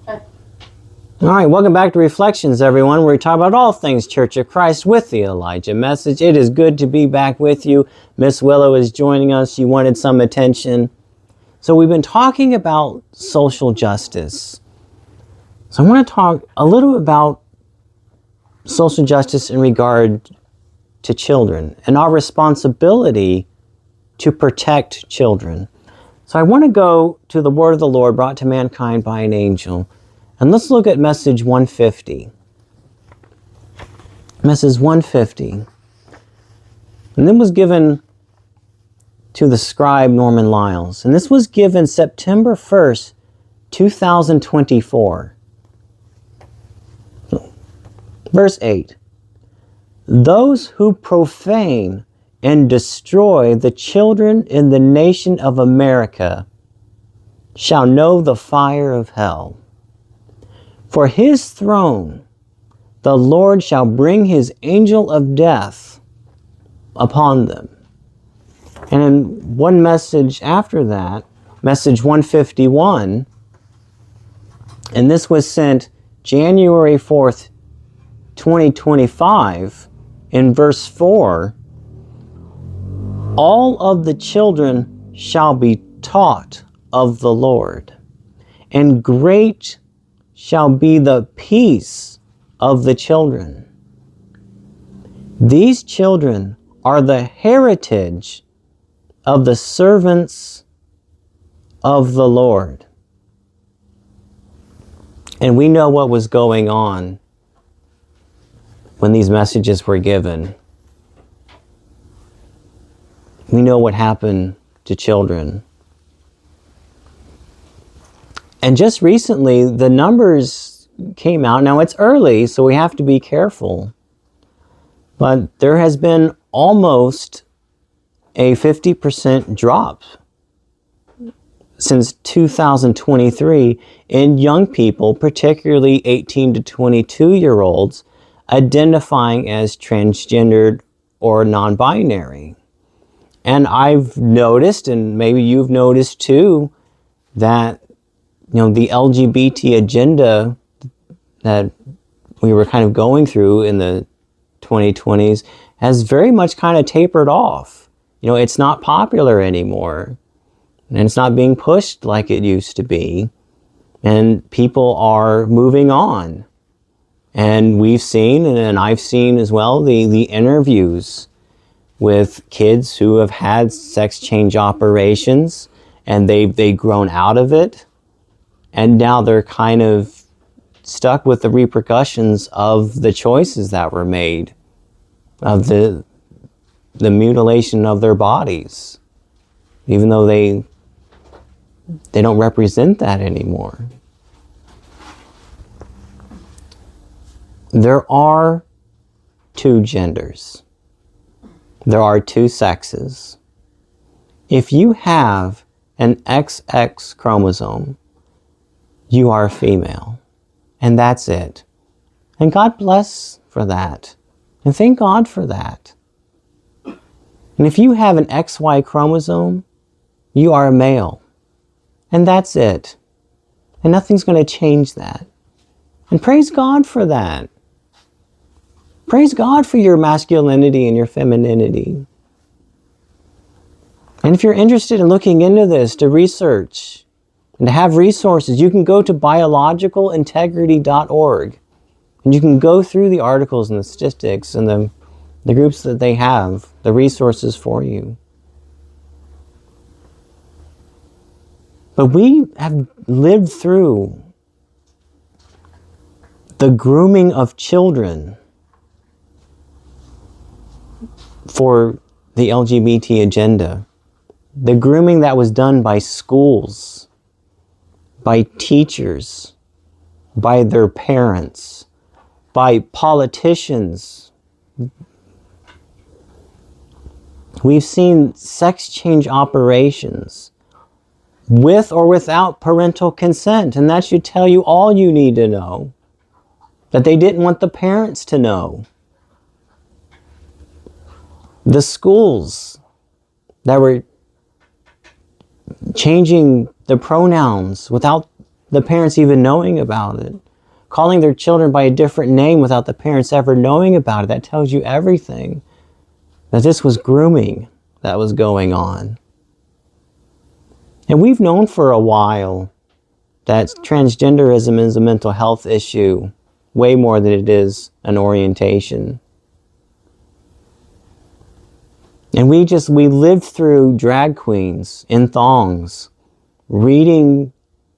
All right, welcome back to Reflections, everyone. We're talking about all things Church of Christ with the Elijah Message. It is good to be back with you. Miss Willow is joining us. She wanted some attention. So we've been talking about social justice. So I want to talk a little about social justice in regard to children and our responsibility to protect children. So I want to go to the word of the Lord brought to mankind by an angel. And let's look at message 150. Message 150. And then was given to the scribe Norman Lyles. And this was given September 1st, 2024. Verse 8. Those who profane and destroy the children in the nation of America shall know the fire of hell. For his throne the Lord shall bring his angel of death upon them. And in one message after that, message 151, and this was sent January 4th, 2025, in verse 4, all of the children shall be taught of the Lord, and great shall be the peace of the children. These children are the heritage of the servants of the Lord. And we know what was going on when these messages were given. We know what happened to children. And just recently, the numbers came out. Now, it's early, so we have to be careful. But there has been almost a 50% drop since 2023 in young people, particularly 18 to 22-year-olds, identifying as transgendered or non-binary. And I've noticed, and maybe you've noticed too, that the LGBT agenda that we were kind of going through in the 2020s has very much kind of tapered off. It's not popular anymore, and it's not being pushed like it used to be, and people are moving on. And we've seen, and I've seen as well, the interviews with kids who have had sex change operations, and they've grown out of it. And now they're kind of stuck with the repercussions of the choices that were made, of the mutilation of their bodies, even though they don't represent that anymore. There are two genders. There are two sexes. If you have an XX chromosome, you are a female, and that's it. And God bless for that, and thank God for that. And if you have an XY chromosome, you are a male, and that's it. And nothing's going to change that. And praise God for that. Praise God for your masculinity and your femininity. And if you're interested in looking into this, to research, and to have resources, you can go to biologicalintegrity.org, and you can go through the articles and the statistics and the groups that they have, the resources for you. But we have lived through the grooming of children for the LGBT agenda. The grooming that was done by schools, by teachers, by their parents, by politicians. We've seen sex change operations with or without parental consent, and that should tell you all you need to know, that they didn't want the parents to know. The schools that were changing the pronouns without the parents even knowing about it. Calling their children by a different name without the parents ever knowing about it. That tells you everything. That this was grooming that was going on. And we've known for a while that transgenderism is a mental health issue way more than it is an orientation. And we lived through drag queens in thongs, reading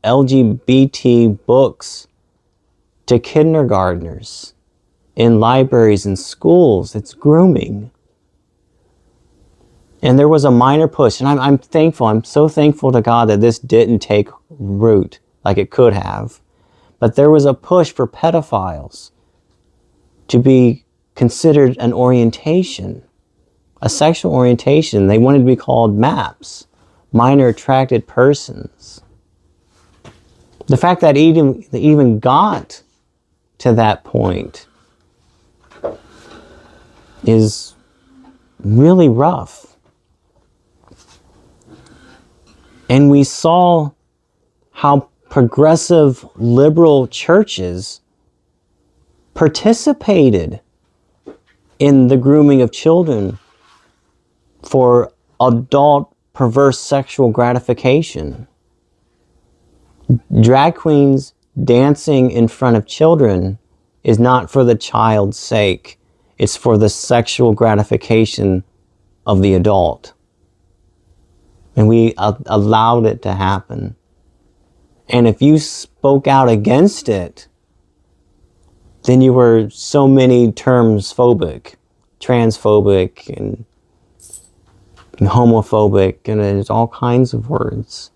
LGBT books to kindergartners in libraries and schools. It's grooming. And there was a minor push, and I'm thankful, I'm so thankful to God that this didn't take root like it could have. But there was a push for pedophiles to be considered an orientation, a sexual orientation. They wanted to be called MAPs, minor attracted persons. The fact that they even got to that point is really rough. And we saw how progressive liberal churches participated in the grooming of children for adult perverse sexual gratification. Drag queens dancing in front of children is not for the child's sake. It's for the sexual gratification of the adult. And we allowed it to happen. And if you spoke out against it, then you were so many terms phobic, transphobic, and homophobic, and there's all kinds of words.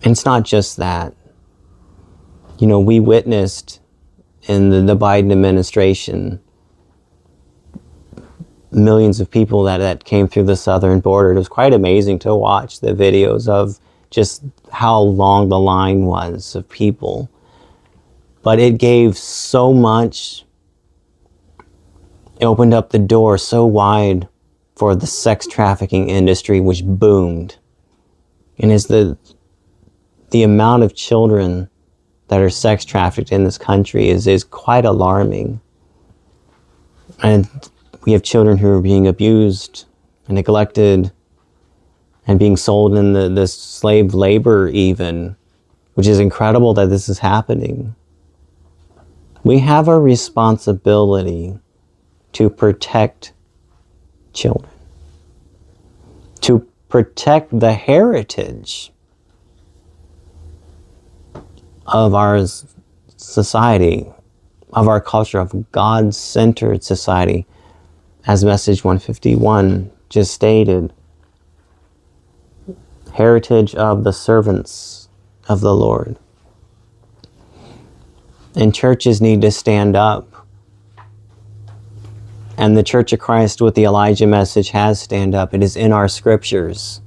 And it's not just that. You know, we witnessed in the Biden administration millions of people that came through the southern border. It was quite amazing to watch the videos of just how long the line was of people. But it gave so much. It opened up the door so wide for the sex trafficking industry, which boomed. And as the amount of children that are sex trafficked in this country is quite alarming. And we have children who are being abused and neglected and being sold in the slave labor even, which is incredible that this is happening. We have a responsibility to protect children, to protect the heritage of our society, of our culture, of God-centered society, as Message 151 just stated. Heritage of the servants of the Lord. And churches need to stand up. And the Church of Christ with the Elijah Message has stand up. It is in our scriptures.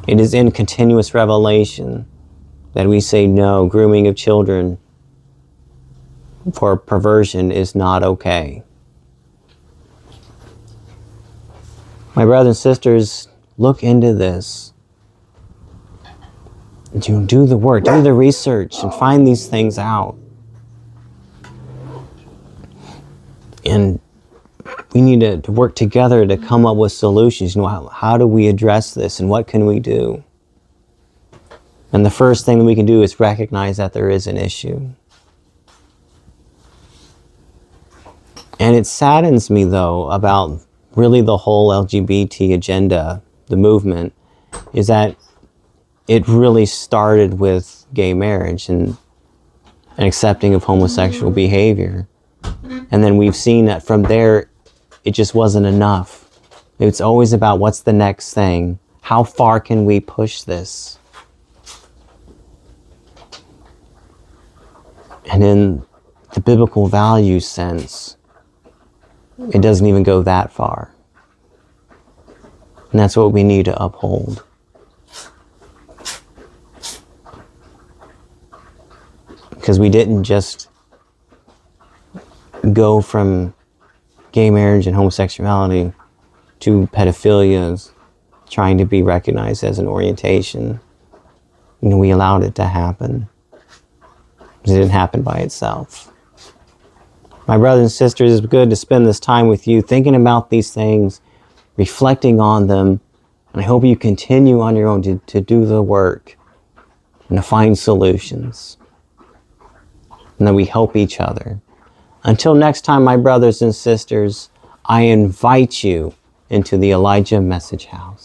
It is in continuous revelation that we say no, grooming of children for perversion is not okay. My brothers and sisters, look into this. Do the work, do the research, and find these things out. And we need to work together to come up with solutions. You know, how do we address this, and what can we do? And the first thing that we can do is recognize that there is an issue. And it saddens me, though, about really the whole LGBT agenda, the movement, is that it really started with gay marriage and an accepting of homosexual behavior. And then we've seen that from there, it just wasn't enough. It's always about what's the next thing. How far can we push this? And in the biblical value sense, it doesn't even go that far. And that's what we need to uphold. Because we didn't just go from gay marriage and homosexuality to pedophilia, trying to be recognized as an orientation. You know, we allowed it to happen. It didn't happen by itself. My brothers and sisters, it's good to spend this time with you thinking about these things, reflecting on them, and I hope you continue on your own to do the work and to find solutions, and that we help each other. Until next time, my brothers and sisters, I invite you into the Elijah Message House.